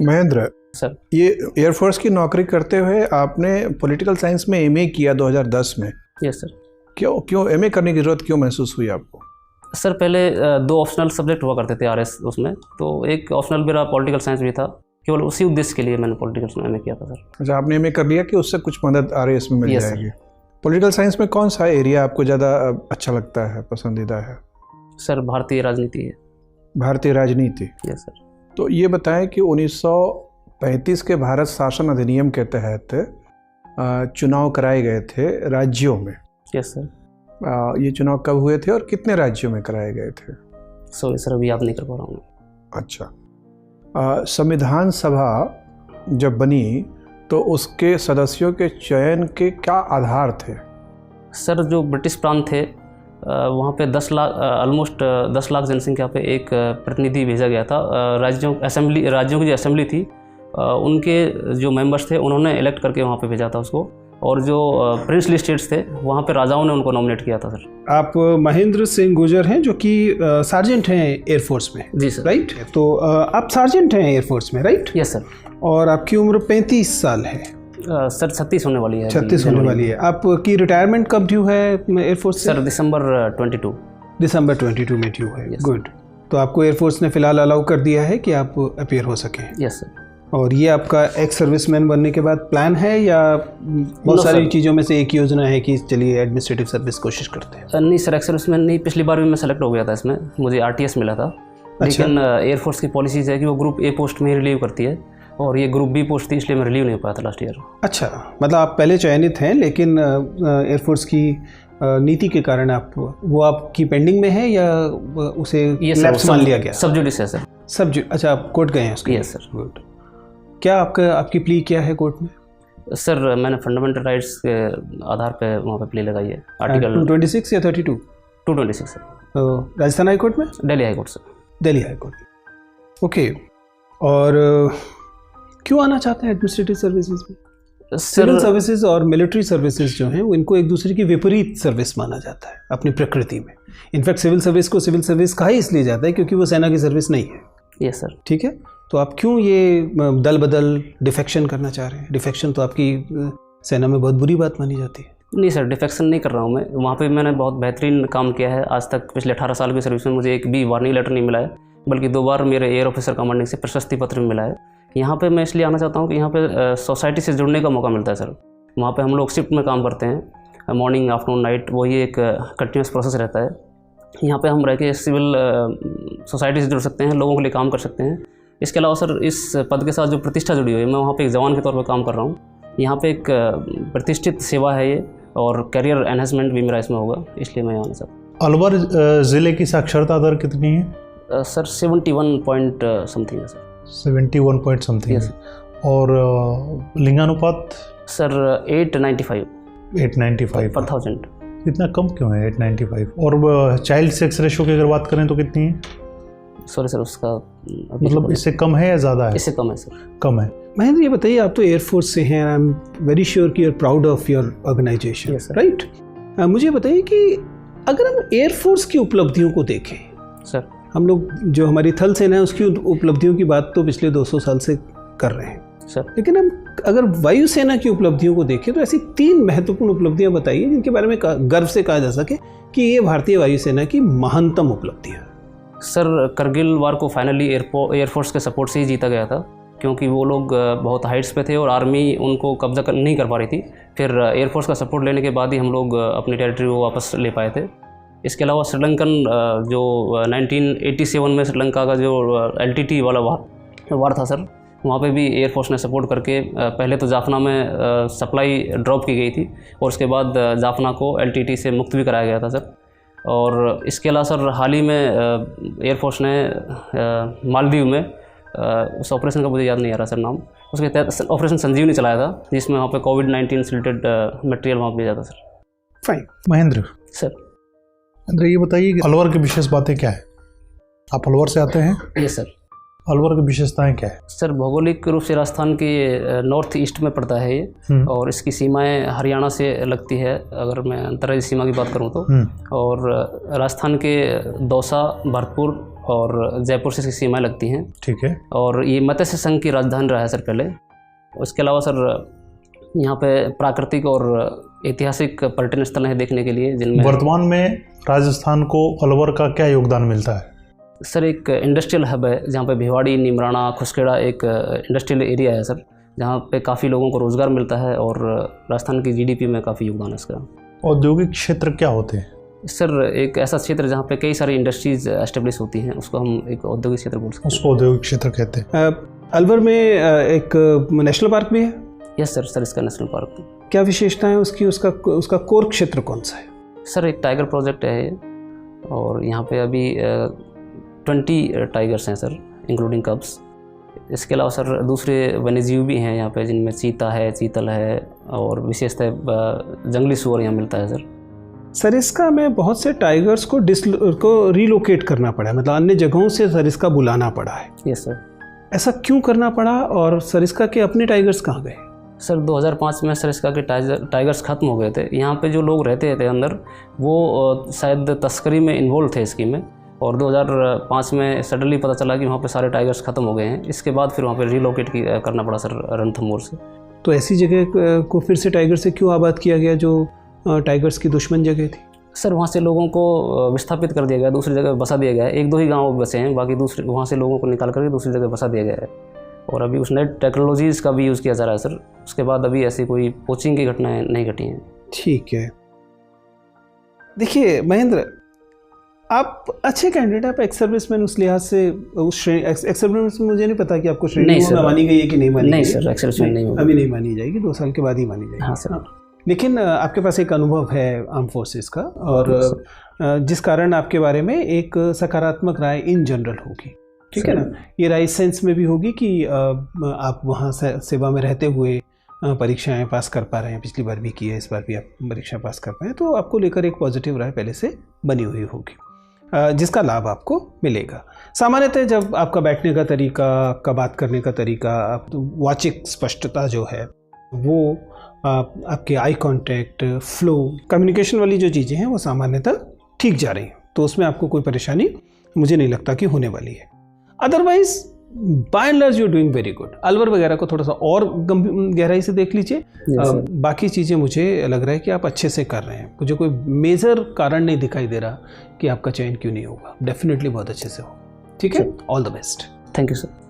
Mahendra sir, ये air force की नौकरी करते हुए आपने पॉलिटिकल साइंस में एमए किया 2010 में। Yes sir. क्यों एमए करने की ज़रूरत क्यों महसूस हुई आपको? सर पहले 2 ऑप्शनल सब्जेक्ट हुआ करते थे आरएस उसमें, तो एक ऑप्शनल मेरा पॉलिटिकल साइंस भी था। केवल उसी उद्देश्य के लिए मैंने पॉलिटिकल साइंस में किया था सर। अच्छा, आपने एमए कर लिया कि उससे कुछ मदद आरएएस में मिल Yes, जाएगी। पॉलिटिकल साइंस में कौन सा एरिया आपको ज़्यादा अच्छा लगता है, पसंदीदा है? सर भारतीय राजनीति है। भारतीय राजनीति। Yes sir. तो ये बताएं कि 1935 के भारत शासन अधिनियम के तहत चुनाव कराए गए थे राज्यों में। Yes sir. ये चुनाव कब हुए थे और कितने राज्यों में कराए गए थे? सॉरी सर, अभी याद नहीं कर पा रहा हूँ। अच्छा, संविधान सभा जब बनी तो उसके सदस्यों के चयन के क्या आधार थे? सर जो ब्रिटिश प्रांत थे वहाँ पे 10 लाख ऑलमोस्ट 10 लाख जनसंख्या पे एक प्रतिनिधि भेजा गया था। राज्यों की जो असेंबली थी उनके जो मेंबर्स थे उन्होंने इलेक्ट करके वहाँ पे भेजा था उसको, और जो प्रिंसली स्टेट्स थे वहाँ पे राजाओं ने उनको नॉमिनेट किया था सर। आप महेंद्र सिंह गुर्जर हैं जो कि सार्जेंट हैं एयरफोर्स में। जी सर। राइट, तो आप सार्जेंट हैं एयरफोर्स में, राइट? Yes sir. और आपकी उम्र 35 साल है। सर 36 होने वाली है। 36 होने वाली है। आपकी रिटायरमेंट कब ड्यू है एयरफोर्स से? सर दिसंबर 22। दिसंबर 22 में ड्यू है। Yes. गुड। तो आपको एयरफोर्स ने फिलहाल अलाउ कर दिया है कि आप अपीयर हो सकें। Yes sir. और ये आपका एक्स सर्विसमैन बनने के बाद प्लान है या बहुत सारी चीज़ों में से एक योजना है कि चलिए एडमिनिस्ट्रेटिव सर्विस कोशिश करते हैं? नहीं सर, एक्स सर्विसमैन नहीं, पिछली बार भी मैं सेलेक्ट हो गया था इसमें, मुझे आरटीएस मिला था। लेकिन एयरफोर्स की पॉलिसीज है कि वो ग्रुप ए पोस्ट में ही रिलीव करती है, और ये ग्रुप बी पोस्ट थी इसलिए मैं रिलीव नहीं हो पाया था लास्ट ईयर। अच्छा, मतलब आप पहले चयनित हैं लेकिन एयरफोर्स की नीति के कारण वो आपकी पेंडिंग में है या उसे लैप्स मान लिया गया? सब जुडिस है सर। अच्छा, आप कोर्ट गए हैं उसके? Yes sir. गुड। क्या आपकी प्ली क्या है कोर्ट में? सर मैंने फंडामेंटल राइट्स के आधार पे वहाँ पे प्ले लगाई है। आर्टिकल 226 या 32? 226 सर। तो राजस्थान हाई कोर्ट में? Delhi high court sir. Delhi high court. Okay. और क्यों आना चाहते हैं एडमिनिस्ट्रेटिव सर्विसेज में? सिविल सर्विसेज और मिलिट्री सर्विसेज जो हैं वो इनको एक दूसरे की विपरीत सर्विस माना जाता है अपनी प्रकृति में। इनफैक्ट सिविल सर्विस को सिविल सर्विस कहा ही इसलिए जाता है क्योंकि वो सेना की सर्विस नहीं है। Yes sir. ठीक है, तो आप क्यों ये दल बदल डिफेक्शन करना चाह रहे हैं? डिफेक्शन तो आपकी सेना में बहुत बुरी बात मानी जाती है। नहीं सर, डिफेक्शन नहीं कर रहा हूँ मैं। वहाँ पे मैंने बहुत बेहतरीन काम किया है। आज तक पिछले 18 साल की सर्विस में मुझे एक भी वार्निंग लेटर नहीं मिला है, बल्कि 2 बार मेरे एयर ऑफिसर कमांडिंग से प्रशस्ति पत्र मिला है। यहाँ पे मैं इसलिए आना चाहता हूँ कि यहाँ पे सोसाइटी से जुड़ने का मौका मिलता है सर। वहाँ पे हम लोग शिफ्ट में काम करते हैं, मॉर्निंग आफ्टरनून नाइट, वही एक कंटिन्यूस प्रोसेस रहता है। यहाँ पे हम रह के सिविल सोसाइटी से जुड़ सकते हैं, लोगों के लिए काम कर सकते हैं। इसके अलावा सर इस पद के साथ जो प्रतिष्ठा जुड़ी हुई है, मैं वहाँ पे एक जवान के तौर पर काम कर रहा हूँ। यहाँ पे एक प्रतिष्ठित सेवा है ये, और करियर एनहेंसमेंट भी मेरा इसमें होगा, इसलिए मैं आना चाहता हूँ। अलवर ज़िले की साक्षरता दर कितनी है? सर 71 पॉइंट समथिंग है सर। 71 point something. Yes. और लिंगानुपात? सर 895 पर 1000। इतना कम क्यों है 895? और चाइल्ड सेक्स रेशो की अगर बात करें तो कितनी है? सॉरी सर, उसका मतलब इससे कम है या ज़्यादा है? इससे कम है सर। कम है। महेंद्र, ये बताइए, आप तो एयरफोर्स से हैं, आई एम वेरी श्योर कि you are proud of your organisation, right? मुझे बताइए कि अगर हम एयरफोर्स की उपलब्धियों को देखें सर, हम लोग जो हमारी थल सेना है उसकी उपलब्धियों की बात तो पिछले 200 साल से कर रहे हैं सर, लेकिन हम अगर वायुसेना की उपलब्धियों को देखें तो ऐसी 3 महत्वपूर्ण उपलब्धियां बताइए जिनके बारे में गर्व से कहा जा सके कि ये भारतीय वायुसेना की महानतम उपलब्धि है। सर करगिल वार को फाइनली एयरफोर्स के सपोर्ट से ही जीता गया था, क्योंकि वो लोग बहुत हाइट्स पे थे और आर्मी उनको कब्जा नहीं कर पा रही थी। फिर एयरफोर्स का सपोर्ट लेने के बाद ही हम लोग अपनी टेरिटरी को वापस ले पाए थे। इसके अलावा श्रीलंकन जो 1987 में श्रीलंका का जो LTT वाला वार था सर, वहाँ पे भी एयरफोर्स ने सपोर्ट करके पहले तो जाफना में सप्लाई ड्रॉप की गई थी, और उसके बाद जाफना को LTT से मुक्त भी कराया गया था सर। और इसके अलावा सर हाल ही में एयरफोर्स ने मालदीव में उस ऑपरेशन का मुझे याद नहीं आ रहा सर नाम, उसके तहत ऑपरेशन संजीवनी चलाया था, जिसमें वहाँ पे कोविड-19 से रिलेटेड मटेरियल वहाँ भेजा था सर। फाइन। महेंद्र सर, ये बताइए कि अलवर की विशेष बातें क्या है? आप अलवर से आते हैं? Yes sir. अलवर की विशेषताएं क्या है? सर भौगोलिक रूप से राजस्थान के नॉर्थ ईस्ट में पड़ता है ये, और इसकी सीमाएं हरियाणा से लगती है अगर मैं अंतर्राज्यीय सीमा की बात करूं तो। और राजस्थान के दौसा, भरतपुर और जयपुर से इसकी सीमाएं लगती हैं। ठीक है। और ये मत्स्य संघ की राजधानी रहा है सर पहले। उसके अलावा सर यहाँ पे प्राकृतिक और ऐतिहासिक पर्यटन स्थल हैं देखने के लिए, जिनमें वर्तमान में राजस्थान को अलवर का क्या योगदान मिलता है? सर एक इंडस्ट्रियल हब है जहाँ पे भिवाड़ी, निमराना, खुसखेड़ा एक इंडस्ट्रियल एरिया है सर, जहाँ पे काफ़ी लोगों को रोज़गार मिलता है और राजस्थान की जीडीपी में काफ़ी योगदान है इसका। औद्योगिक क्षेत्र क्या होते हैं? सर एक ऐसा क्षेत्र जहाँ पे कई सारी इंडस्ट्रीज एस्टेब्लिश होती हैं, उसको हम एक औद्योगिक क्षेत्र बोल सकते हैं। उसको औद्योगिक क्षेत्र कहते हैं। अलवर में एक नेशनल पार्क भी है? यस सर, सर इसका नेशनल पार्क। क्या विशेषता है उसकी? उसका कोर क्षेत्र कौन सा है? सर एक टाइगर प्रोजेक्ट है ये, और यहाँ पे अभी 20 टाइगर्स हैं सर, इंक्लूडिंग कब्स। इसके अलावा सर दूसरे वन्यजीव भी हैं यहाँ पे, जिनमें चीता है, चीतल है, और विशेषतः जंगली सुअर यहाँ मिलता है सर। सरिस्का में बहुत से टाइगर्स को रिलोकेट करना पड़ा है, मतलब अन्य जगहों से सरिस्का बुलाना पड़ा है। Yes sir. ऐसा क्यों करना पड़ा, और सरिस्का के अपने टाइगर्स कहाँ गए? सर 2005 में सरिस्का के टाइगर्स ख़त्म हो गए थे। यहाँ पे जो लोग रहते थे अंदर, वो शायद तस्करी में इन्वॉल्व थे स्कीम में, और 2005 में सडनली पता चला कि वहाँ पे सारे टाइगर्स ख़त्म हो गए हैं। इसके बाद फिर वहाँ पे रिलोकेट करना पड़ा सर रणथंभौर से। तो ऐसी जगह को फिर से टाइगर से क्यों आबाद किया गया जो टाइगर्स की दुश्मन जगह थी? सर वहाँ से लोगों को विस्थापित कर दिया गया, दूसरी जगह बसा दिया गया है। 1-2 ही गाँव बसे हैं, बाकी दूसरे वहाँ से लोगों को निकाल करके दूसरी जगह बसा दिया गया है। और अभी उस नई टेक्नोलॉजीज़ का भी यूज़ किया जा रहा है सर। उसके बाद अभी ऐसी कोई पोचिंग की घटनाएं नहीं घटी हैं। ठीक है। देखिए महेंद्र, आप अच्छे कैंडिडेट, आप एक्स सर्विसमैन उस लिहाज से, उस श्रेणी एक्स सर्विस में मुझे नहीं पता कि आपको श्रेणी में मानी गई है कि नहीं मानी गई। नहीं सर, एक्स सर्विसमैन नहीं होगी, अभी नहीं मानी जाएगी, 2 साल के बाद ही मानी जाएगी। हाँ सर। लेकिन आपके पास एक अनुभव है आर्म फोर्सेस का, और जिस कारण आपके बारे में एक सकारात्मक राय इन जनरल होगी, ठीक है ना? ये राय सेंस में भी होगी कि आप वहाँ सेवा में रहते हुए परीक्षाएं पास कर पा रहे हैं, पिछली बार भी की है, इस बार भी आप परीक्षा पास कर पाए, तो आपको लेकर एक पॉजिटिव राय पहले से बनी हुई होगी, जिसका लाभ आपको मिलेगा। सामान्यतः जब आपका बैठने का तरीका, आपका बात करने का तरीका, वाचिक स्पष्टता जो है वो, आपके आई कांटेक्ट, फ्लो, कम्युनिकेशन वाली जो चीज़ें हैं वो सामान्यतः ठीक जा रही हैं, तो उसमें आपको कोई परेशानी मुझे नहीं लगता कि होने वाली है। Otherwise by and large you are doing very good. Alwar वगैरह को थोड़ा सा और गहराई से देख लीजिए। बाकी चीज़ें मुझे लग रहा है कि आप अच्छे से कर रहे हैं, मुझे कोई मेजर कारण नहीं दिखाई दे रहा कि आपका चयन क्यों नहीं होगा। डेफिनेटली बहुत अच्छे से हो। ठीक है, all the best. Thank you sir.